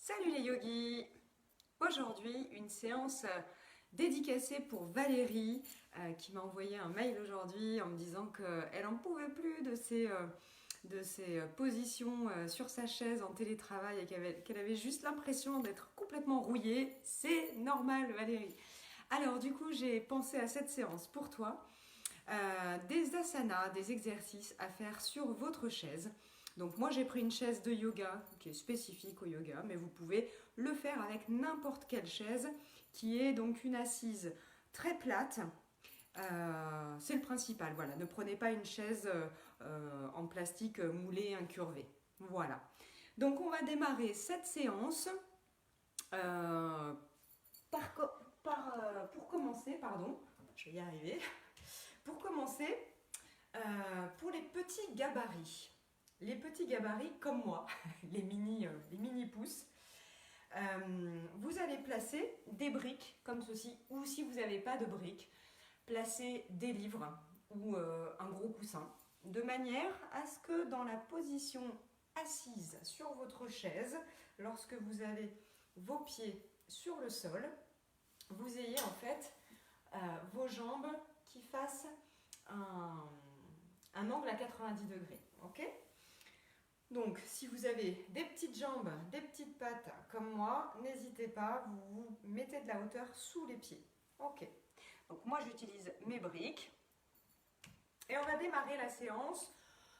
Salut les yogis! Aujourd'hui, une séance dédicacée pour Valérie qui m'a envoyé un mail aujourd'hui en me disant qu'elle n'en pouvait plus de ses positions sur sa chaise en télétravail et qu'elle avait juste l'impression d'être complètement rouillée. C'est normal Valérie! Alors du coup, j'ai pensé à cette séance pour toi. Des asanas, des exercices à faire sur votre chaise. Donc moi j'ai pris une chaise de yoga qui est spécifique au yoga, mais vous pouvez le faire avec n'importe quelle chaise qui est donc une assise très plate. C'est le principal, voilà. Ne prenez pas une chaise en plastique moulé, incurvé. Voilà. Donc on va démarrer cette séance euh, pour commencer, pardon, je vais y arriver. Pour commencer, pour les petits gabarits. Les petits gabarits comme moi, les mini pouces, vous allez placer des briques comme ceci, ou si vous n'avez pas de briques, placez des livres ou un gros coussin, de manière à ce que dans la position assise sur votre chaise, lorsque vous avez vos pieds sur le sol, vous ayez en fait vos jambes qui fassent un angle à 90 degrés. Ok ? Donc, si vous avez des petites jambes, des petites pattes comme moi, n'hésitez pas, vous mettez de la hauteur sous les pieds. Ok. Donc, moi, j'utilise mes briques. Et on va démarrer la séance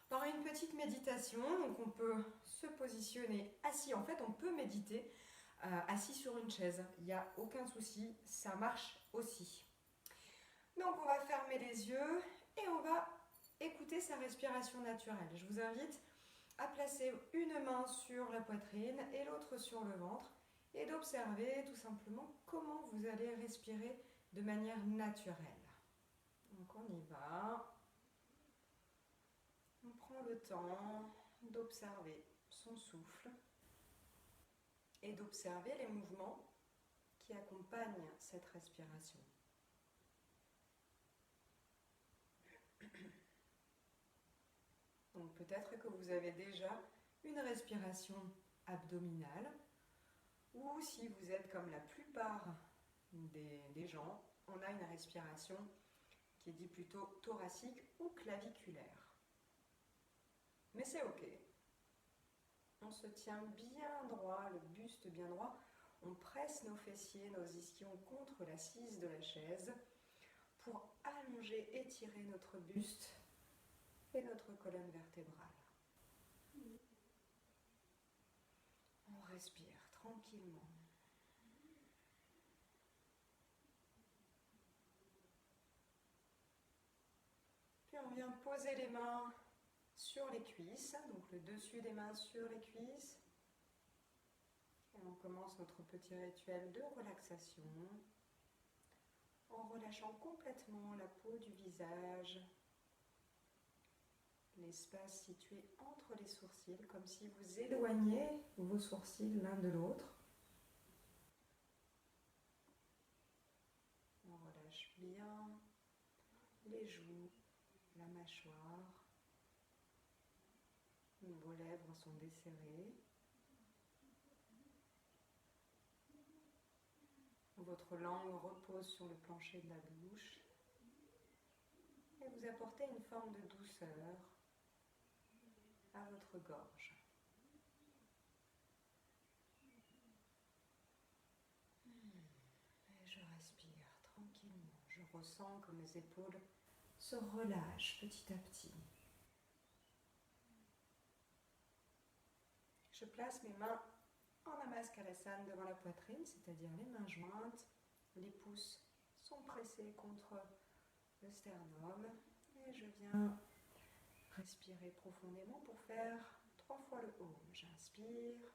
par une petite méditation. Donc, on peut se positionner assis. En fait, on peut méditer assis sur une chaise. Il n'y a aucun souci, ça marche aussi. Donc, on va fermer les yeux et on va écouter sa respiration naturelle. Je vous invite à placer une main sur la poitrine et l'autre sur le ventre et d'observer tout simplement comment vous allez respirer de manière naturelle. Donc on y va. On prend le temps d'observer son souffle et d'observer les mouvements qui accompagnent cette respiration. Donc peut-être que vous avez déjà une respiration abdominale, ou si vous êtes comme la plupart des gens, on a une respiration qui est dit plutôt thoracique ou claviculaire. Mais c'est ok. On se tient bien droit, le buste bien droit. On presse nos fessiers, nos ischions contre l'assise de la chaise pour allonger, étirer notre buste et notre colonne vertébrale. On respire tranquillement. Puis on vient poser les mains sur les cuisses, donc le dessus des mains sur les cuisses. Et on commence notre petit rituel de relaxation en relâchant complètement la peau du visage, l'espace situé entre les sourcils, comme si vous éloigniez vos sourcils l'un de l'autre. On relâche bien les joues, la mâchoire. Vos lèvres sont desserrées. Votre langue repose sur le plancher de la bouche. Et vous apportez une forme de douceur à votre gorge. Et je respire tranquillement. Je ressens que mes épaules se relâchent petit à petit. Je place mes mains en Namaskalasana devant la poitrine, c'est-à-dire les mains jointes. Les pouces sont pressés contre le sternum. Et je viens respirer profondément pour faire 3 fois le Om. J'inspire.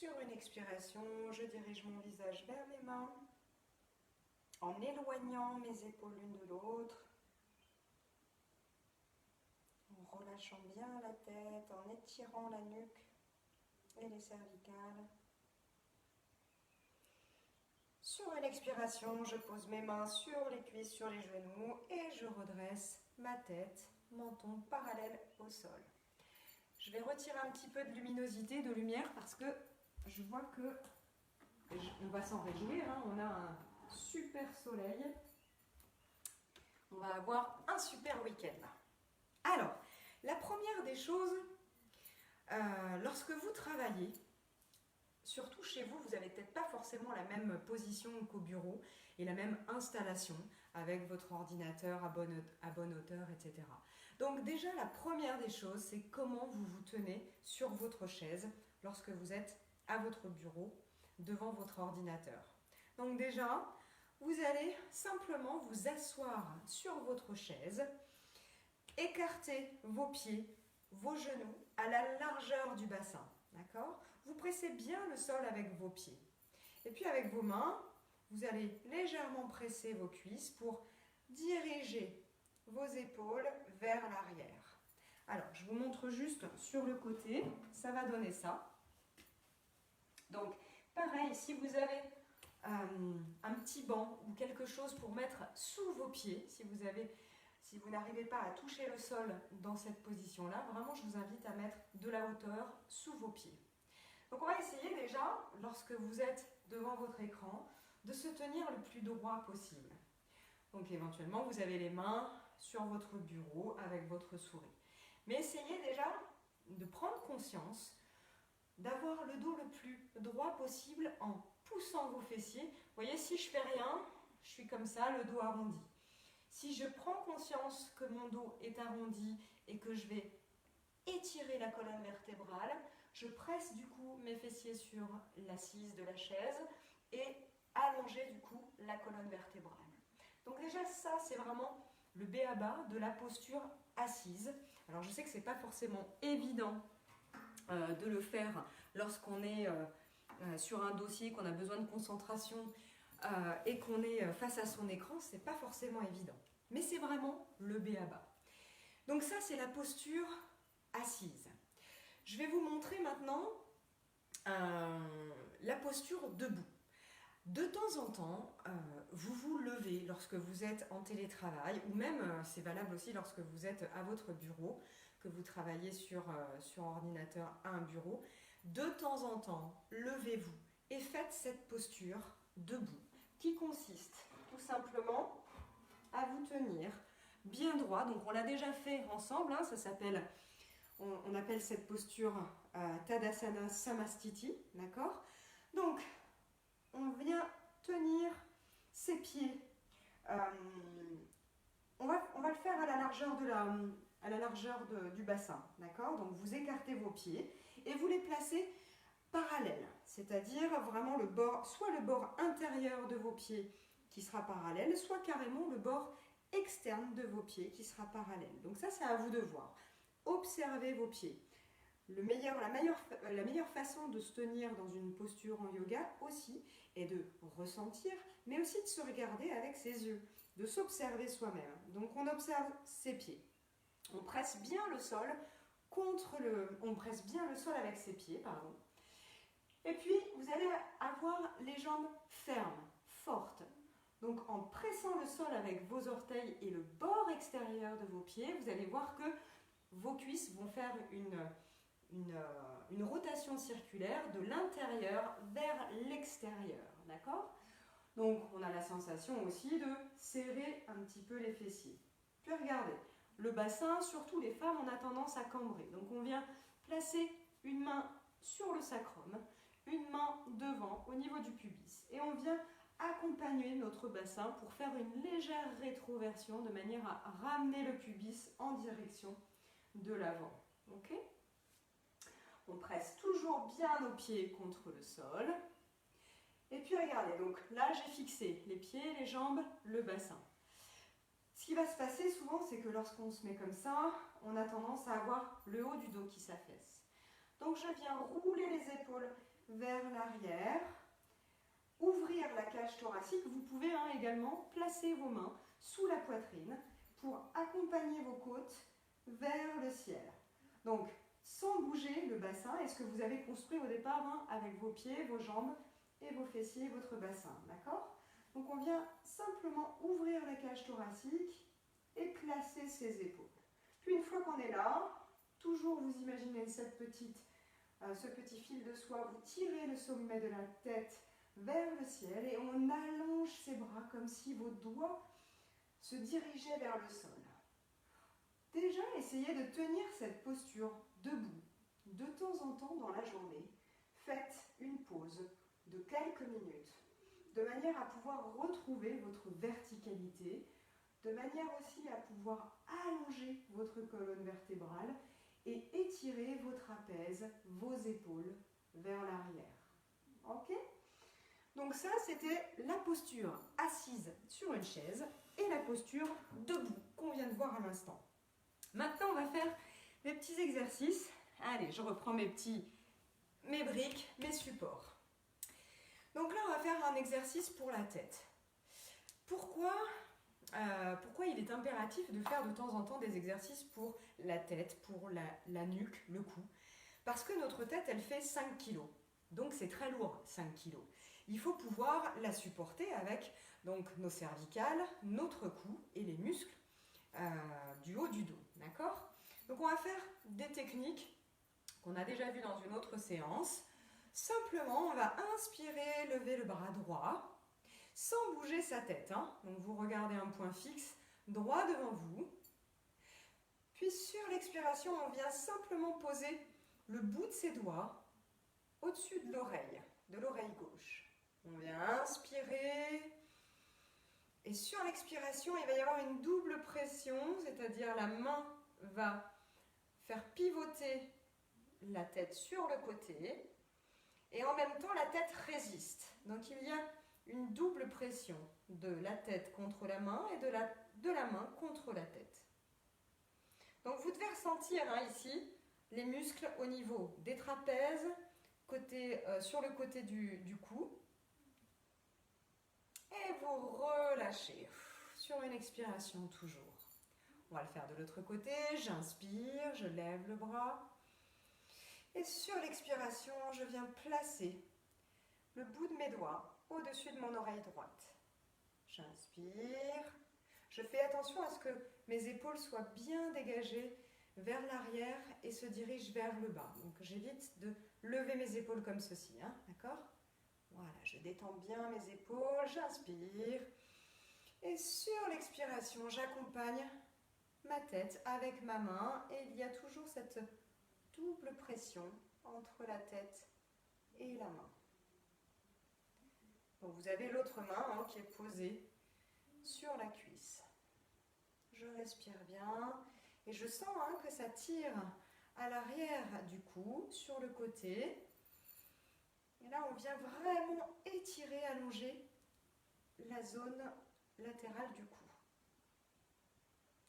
Sur une expiration, je dirige mon visage vers mes mains, en éloignant mes épaules l'une de l'autre, en relâchant bien la tête, en étirant la nuque et les cervicales. Sur une expiration, je pose mes mains sur les cuisses, sur les genoux et je redresse ma tête, menton parallèle au sol. Je vais retirer un petit peu de luminosité, de lumière, parce que je vois que on va s'en réjouir, hein, on a un super soleil. On va avoir un super week-end. Alors, la première des choses, lorsque vous travaillez, surtout chez vous, vous n'avez peut-être pas forcément la même position qu'au bureau et la même installation avec votre ordinateur à bonne hauteur, etc. Donc déjà, la première des choses, c'est comment vous vous tenez sur votre chaise lorsque vous êtes à votre bureau devant votre ordinateur. Donc déjà, vous allez simplement vous asseoir sur votre chaise, écarter vos pieds, vos genoux à la largeur du bassin, d'accord ? Vous pressez bien le sol avec vos pieds. Et puis avec vos mains, vous allez légèrement presser vos cuisses pour diriger vos épaules vers l'arrière. Alors, je vous montre juste sur le côté, ça va donner ça. Donc, pareil, si vous avez un petit banc ou quelque chose pour mettre sous vos pieds, si vous n'arrivez pas à toucher le sol dans cette position-là, vraiment, je vous invite à mettre de la hauteur sous vos pieds. Donc, on va essayer déjà, lorsque vous êtes devant votre écran, de se tenir le plus droit possible. Donc, éventuellement, vous avez les mains sur votre bureau avec votre souris. Mais essayez déjà de prendre conscience d'avoir le dos le plus droit possible en poussant vos fessiers. Vous voyez, si je fais rien, je suis comme ça, le dos arrondi. Si je prends conscience que mon dos est arrondi et que je vais étirer la colonne vertébrale, je presse du coup mes fessiers sur l'assise de la chaise et allonger du coup la colonne vertébrale. Donc déjà ça c'est vraiment le b.a.-ba de la posture assise. Alors je sais que c'est pas forcément évident de le faire lorsqu'on est sur un dossier, qu'on a besoin de concentration et qu'on est face à son écran, c'est pas forcément évident. Mais c'est vraiment le b.a.-ba. Donc ça c'est la posture assise. Je vais vous montrer maintenant la posture debout. De temps en temps, vous vous levez lorsque vous êtes en télétravail, ou même, c'est valable aussi lorsque vous êtes à votre bureau, que vous travaillez sur ordinateur à un bureau. De temps en temps, levez-vous et faites cette posture debout, qui consiste tout simplement à vous tenir bien droit. Donc on l'a déjà fait ensemble, hein, ça s'appelle... On appelle cette posture Tadasana Samastiti, d'accord ? Donc, on vient tenir ses pieds. On va le faire à la largeur du bassin, d'accord ? Donc, vous écartez vos pieds et vous les placez parallèles, c'est-à-dire vraiment soit le bord intérieur de vos pieds qui sera parallèle, soit carrément le bord externe de vos pieds qui sera parallèle. Donc ça, c'est à vous de voir. Observez vos pieds. La meilleure façon de se tenir dans une posture en yoga aussi est de ressentir, mais aussi de se regarder avec ses yeux, de s'observer soi-même. Donc on observe ses pieds. On presse bien le sol avec ses pieds, pardon. Et puis vous allez avoir les jambes fermes, fortes. Donc en pressant le sol avec vos orteils et le bord extérieur de vos pieds, vous allez voir que vos cuisses vont faire une rotation circulaire de l'intérieur vers l'extérieur, d'accord ? Donc on a la sensation aussi de serrer un petit peu les fessiers. Puis regardez, le bassin, surtout les femmes, on a tendance à cambrer. Donc on vient placer une main sur le sacrum, une main devant au niveau du pubis. Et on vient accompagner notre bassin pour faire une légère rétroversion de manière à ramener le pubis en direction de l'avant. Ok ? On presse toujours bien nos pieds contre le sol. Et puis regardez, donc là j'ai fixé les pieds, les jambes, le bassin. Ce qui va se passer souvent, c'est que lorsqu'on se met comme ça, on a tendance à avoir le haut du dos qui s'affaisse. Donc je viens rouler les épaules vers l'arrière. Ouvrir la cage thoracique. Vous pouvez également placer vos mains sous la poitrine pour accompagner vos côtes vers le ciel. Donc, sans bouger le bassin, est-ce que vous avez construit au départ avec vos pieds, vos jambes et vos fessiers, votre bassin, d'accord? Donc on vient simplement ouvrir la cage thoracique et placer ses épaules. Puis une fois qu'on est là, toujours vous imaginez ce petit fil de soie, vous tirez le sommet de la tête vers le ciel et on allonge ses bras comme si vos doigts se dirigeaient vers le sol. Déjà, essayez de tenir cette posture debout de temps en temps dans la journée. Faites une pause de quelques minutes de manière à pouvoir retrouver votre verticalité, de manière aussi à pouvoir allonger votre colonne vertébrale et étirer vos trapèzes, vos épaules vers l'arrière. Ok? Donc ça, c'était la posture assise sur une chaise et la posture debout qu'on vient de voir à l'instant. Maintenant, on va faire les petits exercices. Allez, je reprends mes briques, mes supports. Donc là, on va faire un exercice pour la tête. Pourquoi il est impératif de faire de temps en temps des exercices pour la tête, pour la nuque, le cou? Parce que notre tête, elle fait 5 kg. Donc c'est très lourd, 5 kg. Il faut pouvoir la supporter avec donc, nos cervicales, notre cou et les muscles du haut du dos. D'accord? Donc on va faire des techniques qu'on a déjà vues dans une autre séance. Simplement, on va inspirer, lever le bras droit, sans bouger sa tête. Donc vous regardez un point fixe, droit devant vous. Puis sur l'expiration, on vient simplement poser le bout de ses doigts au-dessus de l'oreille gauche. On vient inspirer. Et sur l'expiration, il va y avoir une double pression, c'est-à-dire la main va faire pivoter la tête sur le côté. Et en même temps, la tête résiste. Donc il y a une double pression de la tête contre la main et de la main contre la tête. Donc vous devez ressentir ici les muscles au niveau des trapèzes, sur le côté du cou. Et vous relâchez sur une expiration toujours. On va le faire de l'autre côté. J'inspire, je lève le bras. Et sur l'expiration, je viens placer le bout de mes doigts au-dessus de mon oreille droite. J'inspire. Je fais attention à ce que mes épaules soient bien dégagées vers l'arrière et se dirigent vers le bas. Donc j'évite de lever mes épaules comme ceci. D'accord ? Voilà, je détends bien mes épaules, j'inspire. Et sur l'expiration, j'accompagne ma tête avec ma main. Et il y a toujours cette double pression entre la tête et la main. Donc vous avez l'autre main qui est posée sur la cuisse. Je respire bien et je sens que ça tire à l'arrière du cou, sur le côté. Et là, on vient vraiment étirer, allonger la zone latérale du cou.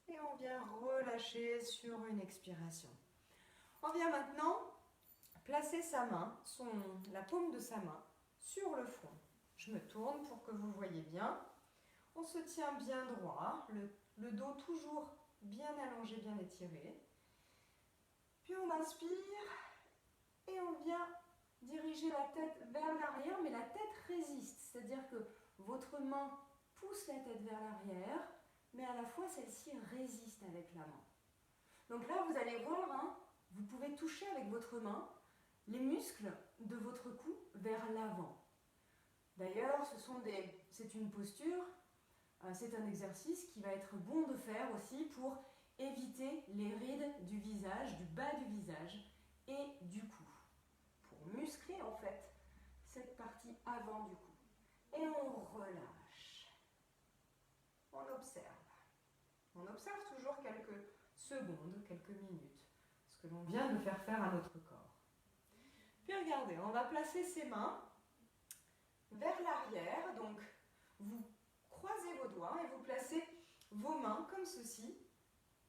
Et on vient relâcher sur une expiration. On vient maintenant placer sa main, la paume de sa main, sur le front. Je me tourne pour que vous voyez bien. On se tient bien droit, le dos toujours bien allongé, bien étiré. Puis on inspire et on vient diriger la tête vers l'arrière, mais la tête résiste. C'est-à-dire que votre main pousse la tête vers l'arrière, mais à la fois celle-ci résiste avec la main. Donc là, vous allez voir, vous pouvez toucher avec votre main les muscles de votre cou vers l'avant. D'ailleurs, c'est une posture, c'est un exercice qui va être bon de faire aussi pour éviter les rides du visage, du bas du visage et du cou. Pour muscler en fait cette partie avant du cou. Et on relâche. On observe. On observe toujours quelques secondes, quelques minutes, ce que l'on vient de faire à notre corps. Puis regardez, on va placer ses mains vers l'arrière. Donc vous croisez vos doigts et vous placez vos mains comme ceci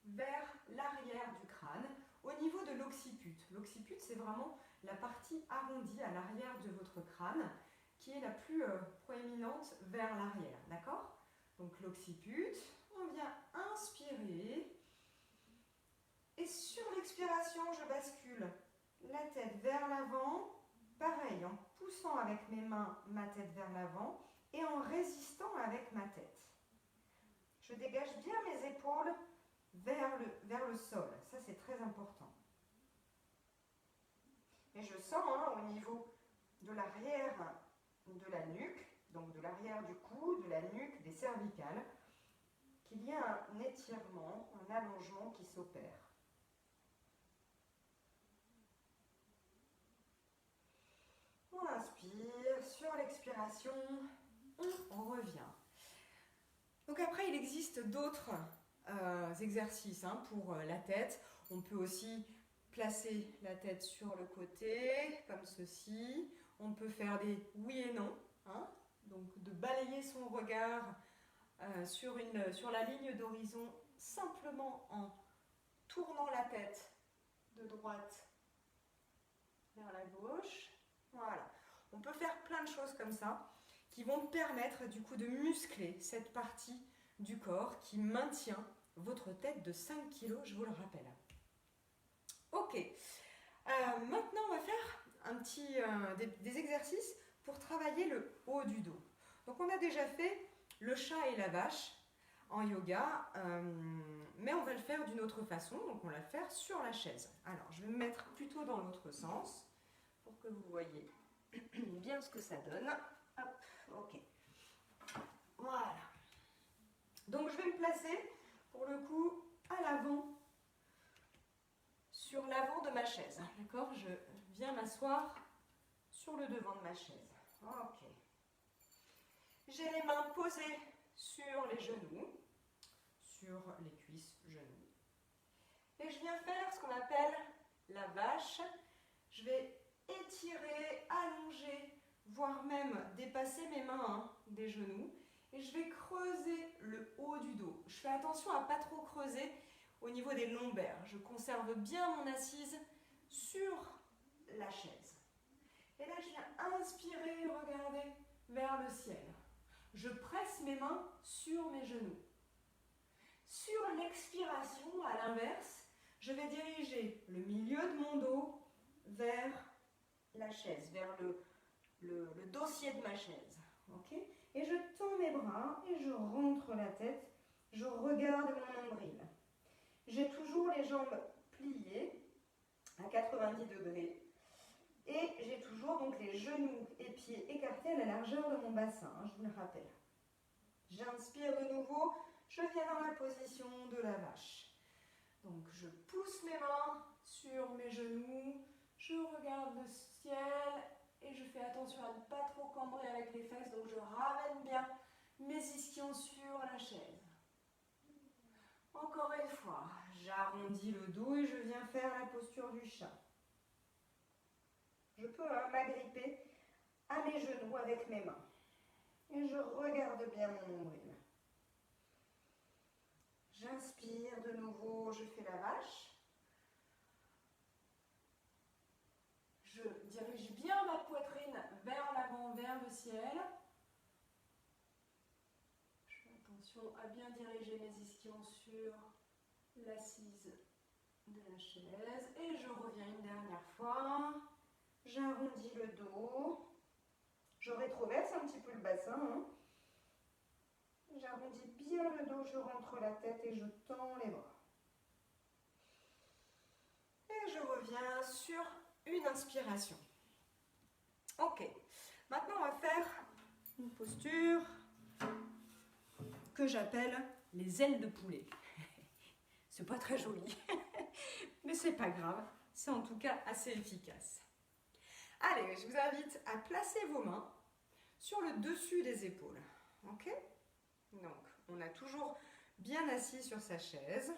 vers l'arrière du crâne au niveau de l'occiput. L'occiput, c'est vraiment la partie arrondie à l'arrière de votre crâne, qui est la plus proéminente vers l'arrière, d'accord? Donc l'occiput, on vient inspirer, et sur l'expiration, je bascule la tête vers l'avant, pareil, en poussant avec mes mains ma tête vers l'avant et en résistant avec ma tête. Je dégage bien mes épaules vers le sol, ça c'est très important. Et je sens au niveau de l'arrière de la nuque, donc de l'arrière du cou, de la nuque, des cervicales, qu'il y a un étirement, un allongement qui s'opère. On inspire, sur l'expiration, on revient. Donc après, il existe d'autres exercices pour la tête. On peut aussi placer la tête sur le côté, comme ceci. On peut faire des oui et non, donc de balayer son regard sur la ligne d'horizon simplement en tournant la tête de droite vers la gauche. Voilà. On peut faire plein de choses comme ça qui vont permettre du coup de muscler cette partie du corps qui maintient votre tête de 5 kg, je vous le rappelle. Ok, maintenant on va faire des exercices pour travailler le haut du dos. Donc on a déjà fait le chat et la vache en yoga, mais on va le faire d'une autre façon, donc on va le faire sur la chaise. Alors je vais me mettre plutôt dans l'autre sens pour que vous voyez bien ce que ça donne. Hop, ok. Voilà. Donc je vais me placer pour le coup à l'avant, sur l'avant de ma chaise. D'accord? Je viens m'asseoir sur le devant de ma chaise. Ok. J'ai les mains posées sur les genoux, sur les cuisses, genoux. Et je viens faire ce qu'on appelle la vache. Je vais étirer, allonger, voire même dépasser mes mains des genoux. Et je vais creuser le haut du dos. Je fais attention à ne pas trop creuser au niveau des lombaires. Je conserve bien mon assise sur la chaise. Et là, je viens inspirer, regardez, vers le ciel. Je presse mes mains sur mes genoux. Sur l'expiration, à l'inverse, je vais diriger le milieu de mon dos vers la chaise, vers le dossier de ma chaise. Okay? Et je tends mes bras et je rentre la tête, je regarde mon nombril. J'ai toujours les jambes pliées à 90 degrés et j'ai toujours donc les genoux et pieds écartés à la largeur de mon bassin, je vous le rappelle. J'inspire de nouveau, je viens dans la position de la vache. Donc je pousse mes mains sur mes genoux, je regarde le ciel et je fais attention à ne pas trop cambrer avec les fesses, donc je ramène bien mes ischions sur la chaise. Encore une fois, j'arrondis le dos et je viens faire la posture du chat. Je peux m'agripper à mes genoux avec mes mains. Et je regarde bien mon nombril. J'inspire de nouveau, je fais la vache. Je dirige bien ma poitrine vers l'avant, vers le ciel. Je fais attention à bien diriger mes ischions sur l'assise de la chaise. Et je reviens une dernière fois. J'arrondis le dos. Je rétroverse un petit peu le bassin. J'arrondis bien le dos, je rentre la tête et je tends les bras. Et je reviens sur une inspiration. Ok, maintenant on va faire une posture que j'appelle les ailes de poulet. C'est pas très joli, mais c'est pas grave, c'est en tout cas assez efficace. Allez, je vous invite à placer vos mains sur le dessus des épaules. Ok ? Donc, on a toujours bien assis sur sa chaise.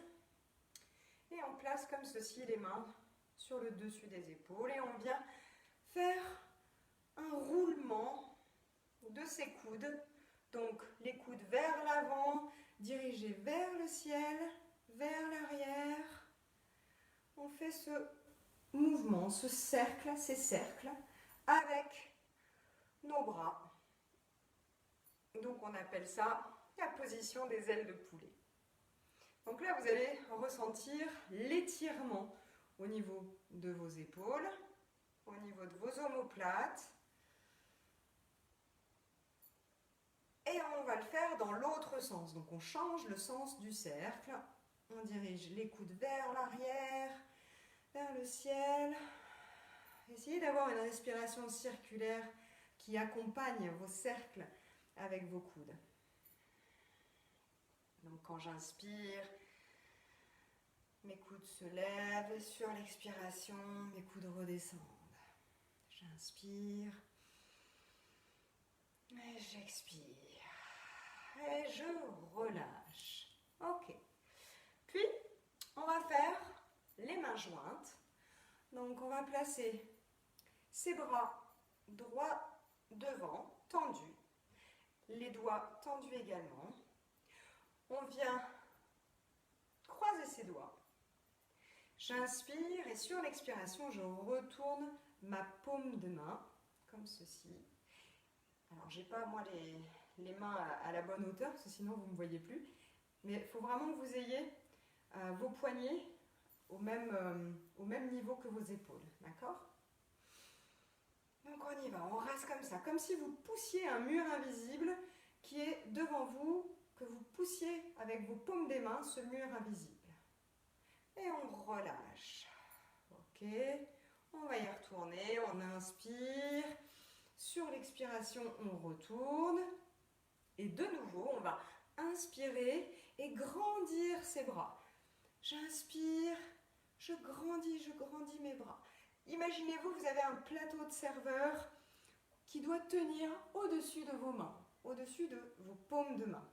Et on place comme ceci les mains sur le dessus des épaules. Et on vient faire un roulement de ses coudes. Donc, les coudes vers l'avant, dirigés vers le ciel, vers l'arrière. On fait ce mouvement, ce cercle, ces cercles, avec nos bras. Donc on appelle ça la position des ailes de poulet. Donc là, vous allez ressentir l'étirement au niveau de vos épaules, au niveau de vos omoplates. Et on va le faire dans l'autre sens. Donc on change le sens du cercle. On dirige les coudes vers l'arrière, vers le ciel. Essayez d'avoir une respiration circulaire qui accompagne vos cercles avec vos coudes. Donc quand j'inspire, mes coudes se lèvent. Sur l'expiration, mes coudes redescendent. J'inspire. Et j'expire. Et je relâche. Ok. Puis, on va faire les mains jointes. Donc, on va placer ses bras droits devant, tendus. Les doigts tendus également. On vient croiser ses doigts. J'inspire et sur l'expiration, je retourne ma paume de main, comme ceci. Alors, j'ai pas, moi, les mains à la bonne hauteur, parce que sinon, vous ne me voyez plus. Mais il faut vraiment que vous ayez vos poignets au même niveau que vos épaules. D'accord? Donc, on y va. On reste comme ça. Comme si vous poussiez un mur invisible qui est devant vous, que vous poussiez avec vos paumes des mains ce mur invisible. Et on relâche. Ok. On va y retourner. On inspire. Sur l'expiration, on retourne. Et de nouveau, on va inspirer et grandir ses bras. J'inspire, je grandis mes bras. Imaginez-vous, vous avez un plateau de serveur qui doit tenir au-dessus de vos mains, au-dessus de vos paumes de main.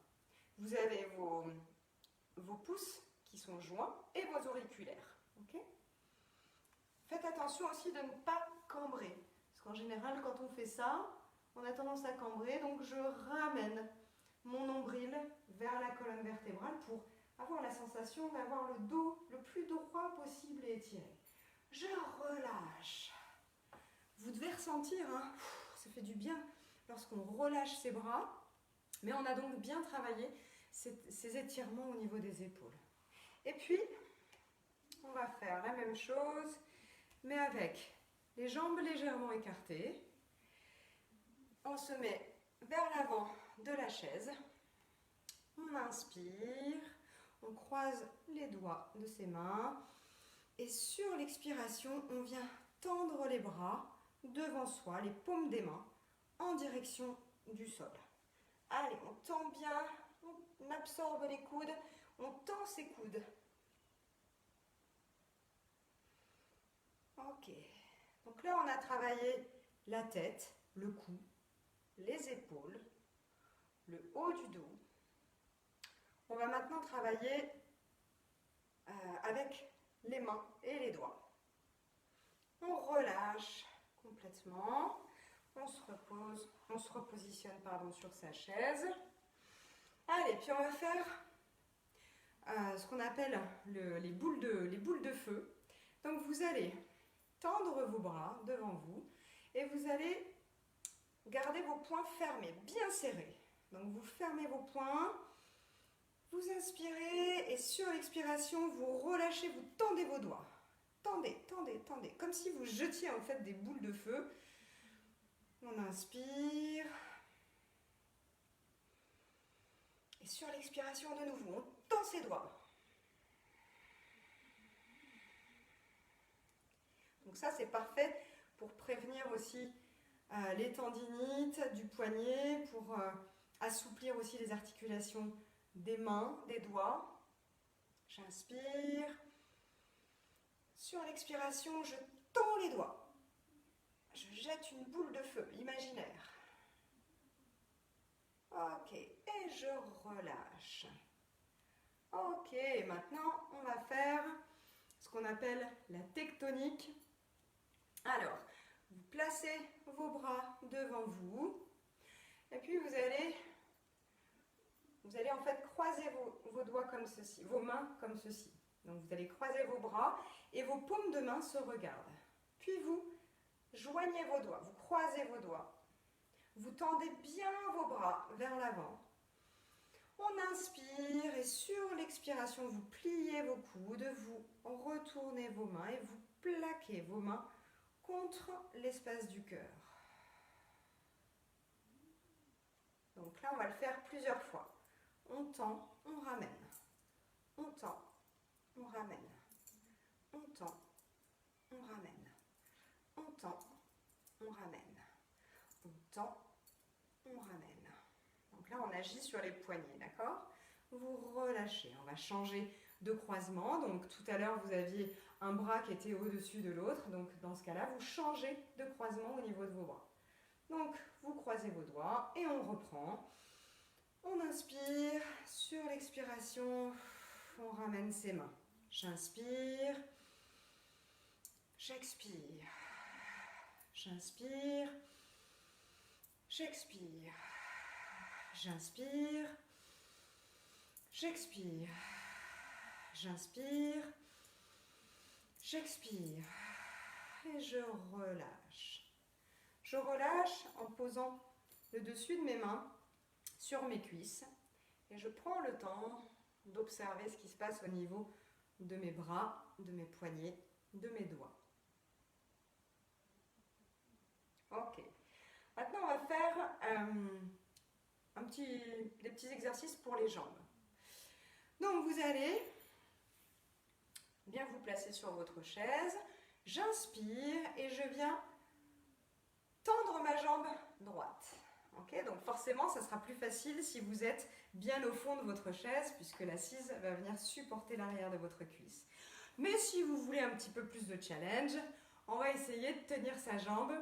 Vous avez vos pouces qui sont joints et vos auriculaires. Okay? Faites attention aussi de ne pas cambrer. Parce qu'en général, quand on fait ça, on a tendance à cambrer. Donc, je ramène mon nombril vers la colonne vertébrale pour avoir la sensation d'avoir le dos le plus droit possible et étiré. Je relâche. Vous devez ressentir, hein, ça fait du bien lorsqu'on relâche ses bras. Mais on a donc bien travaillé ces étirements au niveau des épaules. Et puis, on va faire la même chose, mais avec les jambes légèrement écartées. On se met vers l'avant de la chaise. On inspire. On croise les doigts de ses mains. Et sur l'expiration, on vient tendre les bras devant soi, les paumes des mains, en direction du sol. Allez, on tend bien, on absorbe les coudes, on tend ses coudes. Ok. Donc là, on a travaillé la tête, le cou, les épaules, le haut du dos. On va maintenant travailler avec les mains et les doigts. On relâche complètement. On se repose, on se repositionne sur sa chaise. Allez, puis on va faire ce qu'on appelle les boules de feu. Donc vous allez tendre vos bras devant vous et vous allez garder vos poings fermés, bien serrés. Donc vous fermez vos poings, vous inspirez et sur l'expiration, vous relâchez, vous tendez vos doigts. Tendez, tendez, tendez, comme si vous jetiez en fait des boules de feu. On inspire. Et sur l'expiration de nouveau, on tend ses doigts. Donc ça, c'est parfait pour prévenir aussi les tendinites du poignet, pour assouplir aussi les articulations des mains, des doigts. J'inspire. Sur l'expiration, je tends les doigts. Je jette une boule de feu imaginaire. Ok, et je relâche. Ok, maintenant on va faire ce qu'on appelle la tectonique. Alors, vous placez vos bras devant vous et puis vous allez en fait croiser vos doigts comme ceci, vos mains comme ceci. Donc vous allez croiser vos bras et vos paumes de main se regardent. Puis vous joignez vos doigts, vous croisez vos doigts. Vous tendez bien vos bras vers l'avant. On inspire et sur l'expiration, vous pliez vos coudes, vous retournez vos mains et vous plaquez vos mains contre l'espace du cœur. Donc là, on va le faire plusieurs fois. On tend, on ramène. On tend, on ramène. On tend, on ramène. On tend, on ramène. On tend, on ramène. Donc là, on agit sur les poignets, d'accord? Vous relâchez. On va changer de croisement. Donc tout à l'heure, vous aviez un bras qui était au-dessus de l'autre. Donc dans ce cas-là, vous changez de croisement au niveau de vos bras. Donc vous croisez vos doigts et on reprend. On inspire. Sur l'expiration, on ramène ses mains. J'inspire. J'expire. J'inspire. J'expire. J'inspire. J'expire. J'inspire. J'expire. Et je relâche. Je relâche en posant le dessus de mes mains sur mes cuisses. Et je prends le temps d'observer ce qui se passe au niveau de mes bras, de mes poignets, de mes doigts. Ok. Maintenant, on va faire des petits exercices pour les jambes. Donc, vous allez bien vous placer sur votre chaise. J'inspire et je viens tendre ma jambe droite. Okay, donc forcément, ça sera plus facile si vous êtes bien au fond de votre chaise puisque l'assise va venir supporter l'arrière de votre cuisse. Mais si vous voulez un petit peu plus de challenge, on va essayer de tenir sa jambe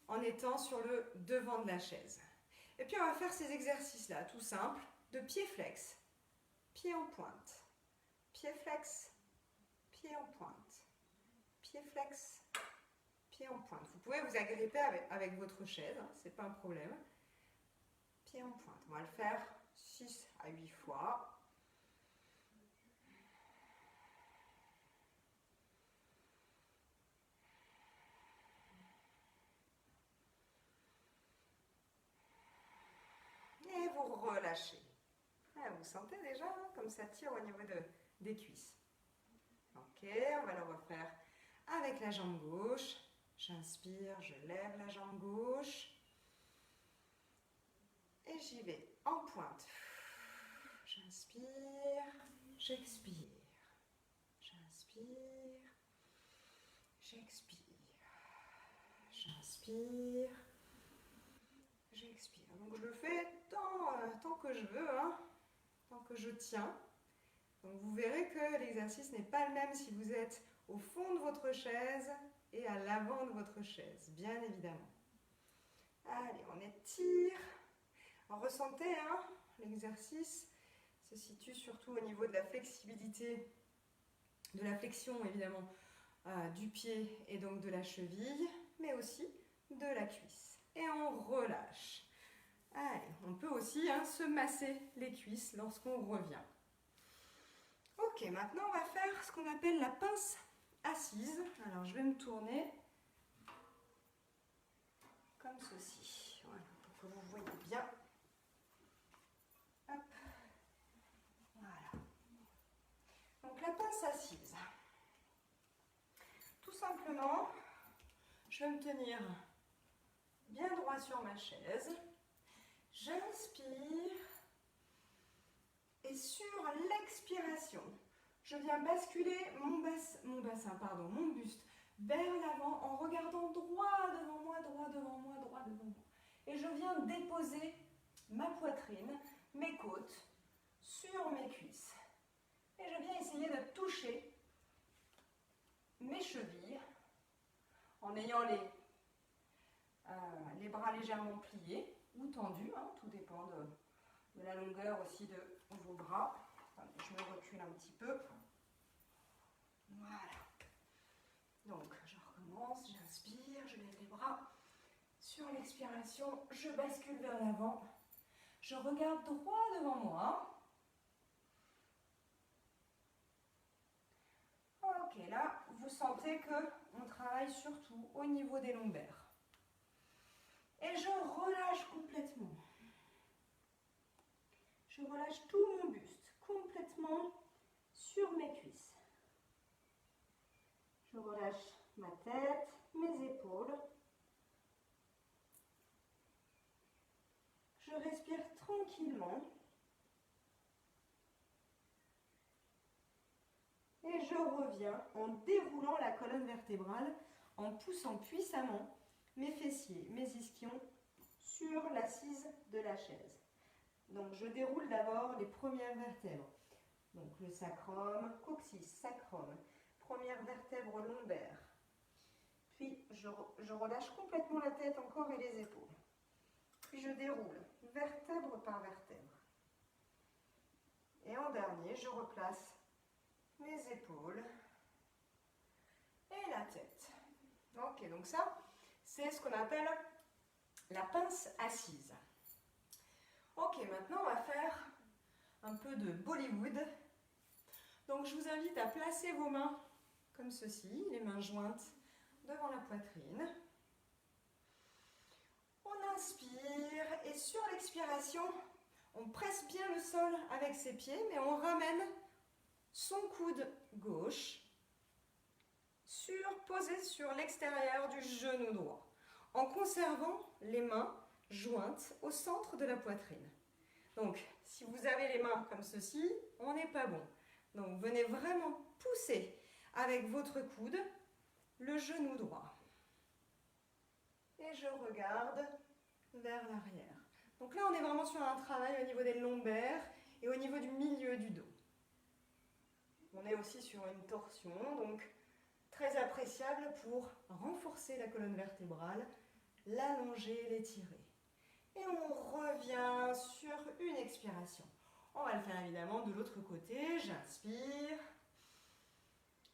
en étant sur le devant de la chaise. Et puis on va faire ces exercices-là, tout simple, de pied flex, pied en pointe, pied flex, pied en pointe, pied flex, pied en pointe. Vous pouvez vous agripper avec votre chaise, hein, c'est pas un problème. Pied en pointe. On va le faire 6 à 8 fois. Et vous relâchez. Ah, vous sentez déjà hein, comme ça tire au niveau des cuisses. Ok, on va le refaire avec la jambe gauche. J'inspire, je lève la jambe gauche. Et j'y vais en pointe. J'inspire, j'expire. J'inspire, j'expire. J'inspire, j'expire. Donc je le fais tant que je veux, hein, tant que je tiens. Donc vous verrez que l'exercice n'est pas le même si vous êtes au fond de votre chaise et à l'avant de votre chaise, bien évidemment. Allez, on étire. Ressentez, hein, l'exercice se situe surtout au niveau de la flexibilité, de la flexion évidemment du pied et donc de la cheville, mais aussi de la cuisse. Et on relâche. Allez, on peut aussi hein, se masser les cuisses lorsqu'on revient. Ok, maintenant on va faire ce qu'on appelle la pince assise. Alors je vais me tourner comme ceci. Voilà, pour que vous voyez bien. Hop. Voilà. Donc la pince assise. Tout simplement, je vais me tenir bien droit sur ma chaise. J'inspire et sur l'expiration, je viens basculer mon buste vers l'avant en regardant droit devant moi, droit devant moi, droit devant moi. Et je viens déposer ma poitrine, mes côtes sur mes cuisses. Et je viens essayer de toucher mes chevilles en ayant les bras légèrement pliés ou tendus, hein, tout dépend de la longueur aussi de vos bras. Attendez, je me recule un petit peu. Voilà. Donc, je recommence, j'inspire, je lève les bras. Sur l'expiration, je bascule vers l'avant. Je regarde droit devant moi. Ok, là, vous sentez qu'on travaille surtout au niveau des lombaires. Et je relâche complètement. Je relâche tout mon buste, complètement sur mes cuisses. Je relâche ma tête, mes épaules. Je respire tranquillement. Et je reviens en déroulant la colonne vertébrale, en poussant puissamment mes fessiers, mes ischions sur l'assise de la chaise. Donc je déroule d'abord les premières vertèbres. Donc le sacrum, coccyx, sacrum, première vertèbre lombaire. Puis je relâche complètement la tête encore et les épaules. Puis je déroule vertèbre par vertèbre. Et en dernier, je replace mes épaules et la tête. Ok, donc ça, c'est ce qu'on appelle la pince assise. Ok, maintenant on va faire un peu de Bollywood. Donc je vous invite à placer vos mains comme ceci, les mains jointes devant la poitrine. On inspire et sur l'expiration, on presse bien le sol avec ses pieds, mais on ramène son coude gauche posé sur l'extérieur du genou droit, en conservant les mains jointes au centre de la poitrine. Donc, si vous avez les mains comme ceci, on n'est pas bon. Donc, venez vraiment pousser avec votre coude le genou droit. Et je regarde vers l'arrière. Donc là, on est vraiment sur un travail au niveau des lombaires et au niveau du milieu du dos. On est aussi sur une torsion, donc très appréciable pour renforcer la colonne vertébrale, l'allonger, l'étirer. Et on revient sur une expiration. On va le faire évidemment de l'autre côté. J'inspire.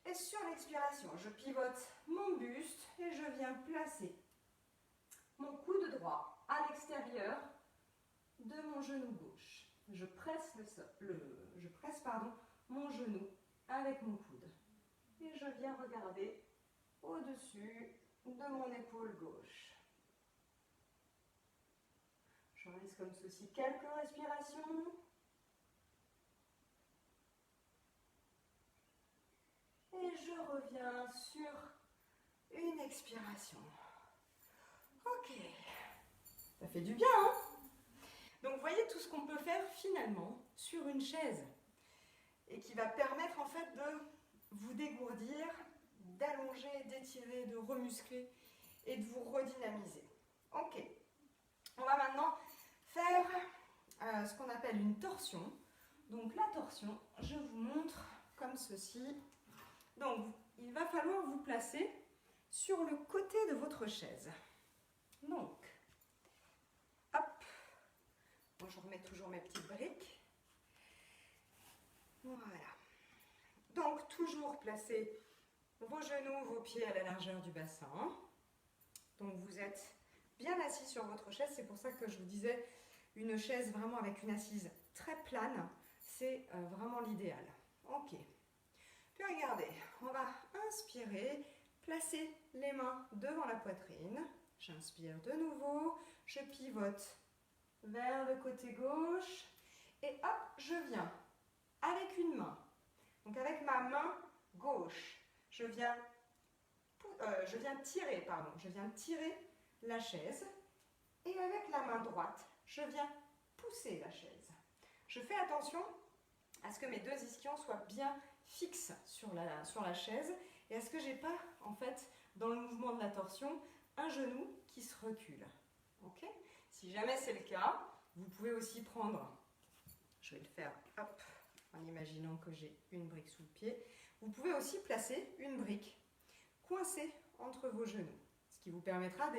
Et sur l'expiration, je pivote mon buste et je viens placer mon coude droit à l'extérieur de mon genou gauche. Je presse, mon genou avec mon coude. Et je viens regarder au-dessus de mon épaule gauche. Je reste comme ceci quelques respirations. Et je reviens sur une expiration. Ok. Ça fait du bien, hein? Donc, vous voyez tout ce qu'on peut faire finalement sur une chaise. Et qui va permettre en fait de vous dégourdir, d'allonger, d'étirer, de remuscler et de vous redynamiser. Ok. On va maintenant faire ce qu'on appelle une torsion. Donc la torsion, je vous montre comme ceci. Donc il va falloir vous placer sur le côté de votre chaise. Donc, hop, moi je remets toujours mes petites briques. Voilà. Donc toujours placer vos genoux, vos pieds à la largeur du bassin. Donc vous êtes bien assis sur votre chaise, c'est pour ça que je vous disais une chaise vraiment avec une assise très plane, c'est vraiment l'idéal. Ok. Puis regardez, on va inspirer, placer les mains devant la poitrine. J'inspire de nouveau, je pivote vers le côté gauche et hop, je viens avec une main. Donc avec ma main gauche, je viens tirer la chaise et avec la main droite, je viens pousser la chaise. Je fais attention à ce que mes deux ischions soient bien fixes sur la chaise et à ce que je n'ai pas, en fait, dans le mouvement de la torsion, un genou qui se recule. Ok ? Si jamais c'est le cas, vous pouvez aussi prendre, je vais le faire, hop, en imaginant que j'ai une brique sous le pied, vous pouvez aussi placer une brique coincée entre vos genoux, ce qui vous permettra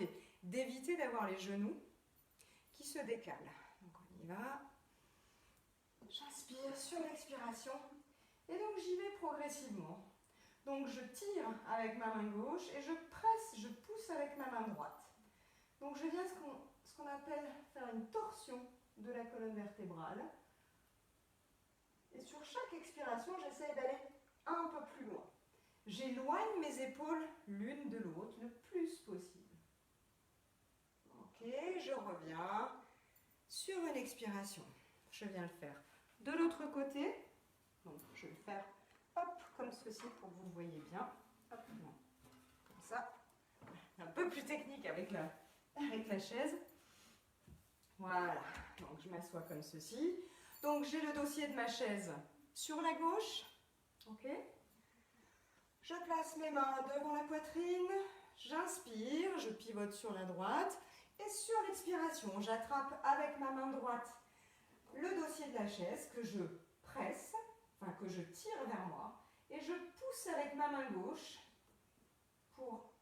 d'éviter d'avoir les genoux qui se décalent. Donc on y va. J'inspire sur l'expiration et donc j'y vais progressivement. Donc je tire avec ma main gauche et je presse, je pousse avec ma main droite. Donc je viens ce qu'on appelle faire une torsion de la colonne vertébrale. Et sur chaque expiration, j'essaie d'aller un peu plus loin. j'éloigne mes épaules l'une de l'autre le plus possible. Ok, je reviens sur une expiration. Je viens le faire de l'autre côté. Donc, je vais le faire hop, comme ceci pour que vous le voyez bien. Hop, non. Comme ça. Un peu plus technique avec la chaise. Voilà. Donc, je m'assois comme ceci. Donc, j'ai le dossier de ma chaise sur la gauche. Ok. Je place mes mains devant la poitrine. J'inspire, je pivote sur la droite. Et sur l'expiration, j'attrape avec ma main droite le dossier de la chaise que je presse, enfin que je tire vers moi, et je pousse avec ma main gauche pour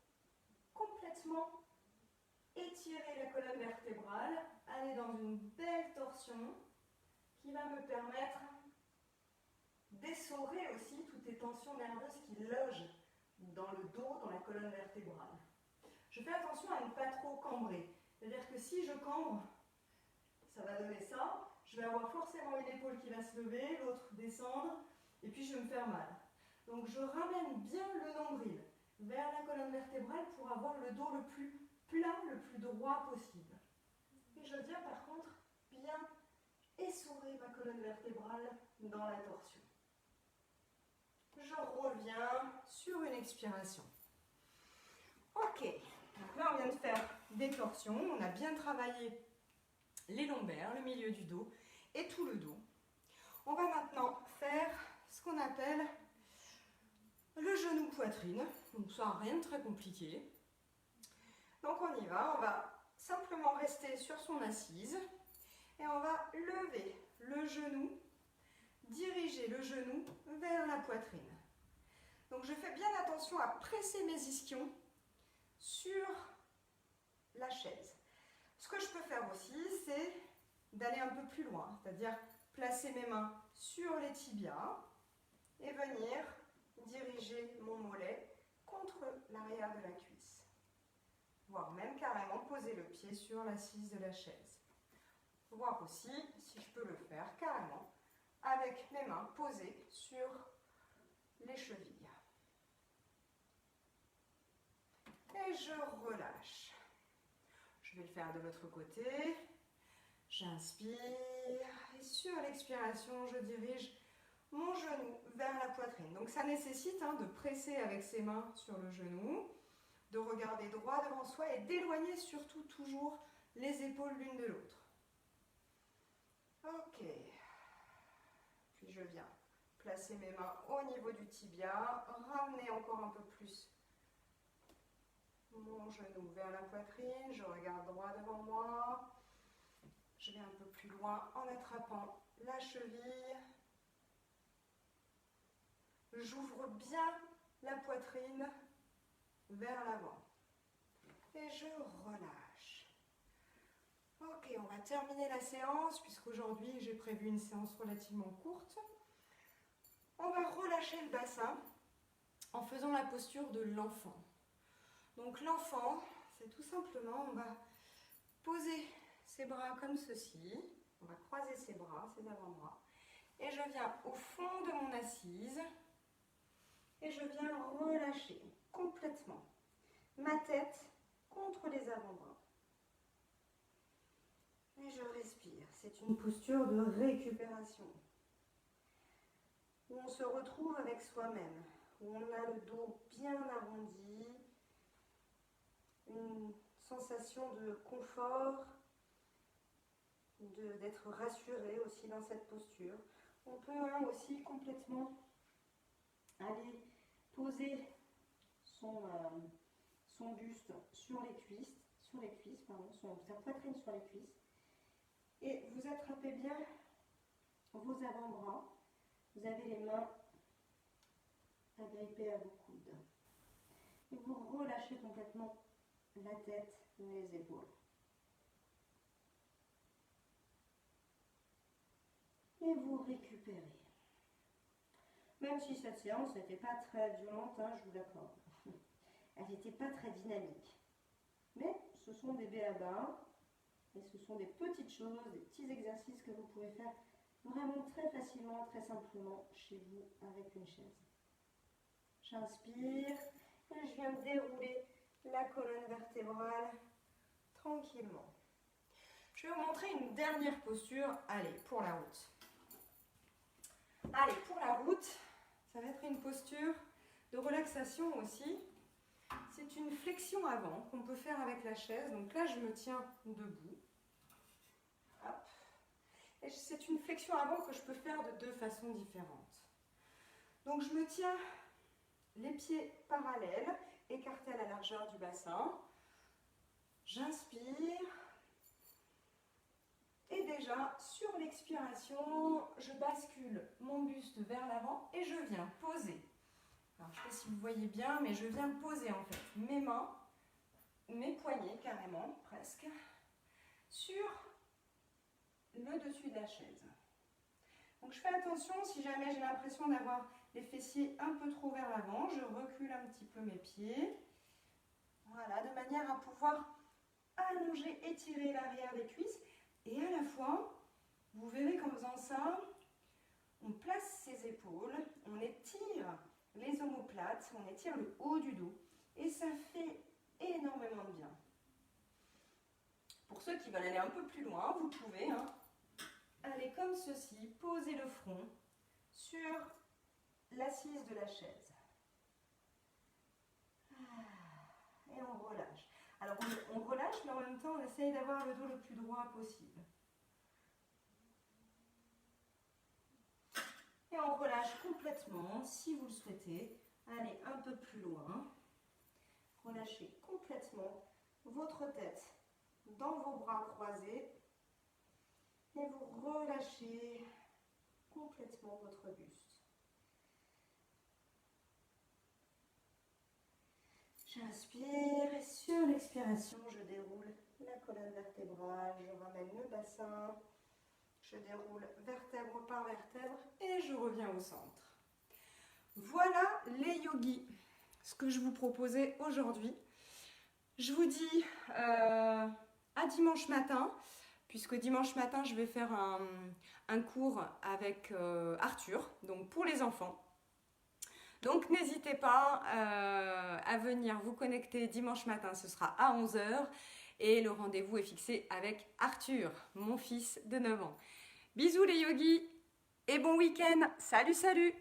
complètement étirer la colonne vertébrale, aller dans une belle torsion qui va me permettre d'essorer aussi toutes les tensions nerveuses qui logent dans le dos, dans la colonne vertébrale. Je fais attention à ne pas trop cambrer, c'est-à-dire que si je cambre, ça va donner ça. Je vais avoir forcément une épaule qui va se lever, l'autre descendre, et puis je vais me faire mal. Donc je ramène bien le nombril vers la colonne vertébrale pour avoir le dos le plus plat, le plus droit possible. Et je viens par contre bien essorer ma colonne vertébrale dans la torsion. Je reviens sur une expiration. Ok, donc là on vient de faire des torsions, on a bien travaillé les lombaires, le milieu du dos et tout le dos. On va maintenant faire ce qu'on appelle le genou poitrine. Donc ça, rien de très compliqué. Donc on y va, on va simplement rester sur son assise et on va lever le genou, diriger le genou vers la poitrine. Donc je fais bien attention à presser mes ischions sur la chaise. Ce que je peux faire aussi, c'est d'aller un peu plus loin, c'est-à-dire placer mes mains sur les tibias et venir diriger mon mollet contre l'arrière de la cuisse. Voire même carrément poser le pied sur l'assise de la chaise. Voir aussi si je peux le faire carrément avec mes mains posées sur les chevilles. Et je relâche. Je vais le faire de l'autre côté. J'inspire et sur l'expiration, je dirige mon genou vers la poitrine. Donc ça nécessite de presser avec ses mains sur le genou, de regarder droit devant soi et d'éloigner surtout toujours les épaules l'une de l'autre. Ok. Puis je viens placer mes mains au niveau du tibia, ramener encore un peu plus mon genou vers la poitrine, je regarde droit devant moi. Je vais un peu plus loin en attrapant la cheville. J'ouvre bien la poitrine vers l'avant. Et je relâche. Ok, on va terminer la séance puisqu'aujourd'hui j'ai prévu une séance relativement courte. On va relâcher le bassin en faisant la posture de l'enfant. Donc l'enfant, c'est tout simplement, on va poser ses bras comme ceci, on va croiser ses bras, ses avant-bras, et je viens au fond de mon assise, et je viens relâcher complètement ma tête contre les avant-bras. Et je respire, c'est une posture de récupération, où on se retrouve avec soi-même, où on a le dos bien arrondi, une sensation de confort, d'être rassuré aussi dans cette posture. On peut aussi complètement aller poser son buste sur les cuisses, sa poitrine sur les cuisses. Et vous attrapez bien vos avant-bras. Vous avez les mains agrippées à vos coudes. Et vous relâchez complètement la tête et les épaules. Et vous récupérez. Même si cette séance n'était pas très violente, je vous l'accorde. Elle n'était pas très dynamique. Mais ce sont des b.a.-ba et ce sont des petites choses, des petits exercices que vous pouvez faire vraiment très facilement, très simplement chez vous avec une chaise. J'inspire et je viens dérouler la colonne vertébrale tranquillement. Je vais vous montrer une dernière posture. Allez, pour la route. Allez, pour la route, ça va être une posture de relaxation aussi. C'est une flexion avant qu'on peut faire avec la chaise. Donc là, je me tiens debout. Hop. Et c'est une flexion avant que je peux faire de deux façons différentes. Donc je me tiens les pieds parallèles, écartés à la largeur du bassin. J'inspire. Et déjà, sur l'expiration, je bascule mon buste vers l'avant et je viens poser. Alors, je ne sais pas si vous voyez bien, mais je viens poser en fait mes mains, mes poignets carrément, presque, sur le dessus de la chaise. Donc je fais attention, si jamais j'ai l'impression d'avoir les fessiers un peu trop vers l'avant, je recule un petit peu mes pieds. Voilà, de manière à pouvoir allonger, étirer l'arrière des cuisses. Et à la fois, vous verrez qu'en faisant ça, on place ses épaules, on étire les omoplates, on étire le haut du dos. Et ça fait énormément de bien. Pour ceux qui veulent aller un peu plus loin, vous pouvez aller comme ceci, poser le front sur l'assise de la chaise. Et on relâche. Alors on relâche, mais en même temps on essaye d'avoir le dos le plus droit possible. Et on relâche complètement, si vous le souhaitez, allez un peu plus loin. Relâchez complètement votre tête dans vos bras croisés. Et vous relâchez complètement votre buste. J'inspire et sur l'expiration, je déroule la colonne vertébrale, je ramène le bassin, je déroule vertèbre par vertèbre et je reviens au centre. Voilà les yogis, ce que je vous proposais aujourd'hui. Je vous dis à dimanche matin, puisque dimanche matin, je vais faire un cours avec Arthur, donc pour les enfants. Donc n'hésitez pas à venir vous connecter dimanche matin, ce sera à 11 h. Et le rendez-vous est fixé avec Arthur, mon fils de 9 ans. Bisous les yogis et bon week-end. Salut, salut!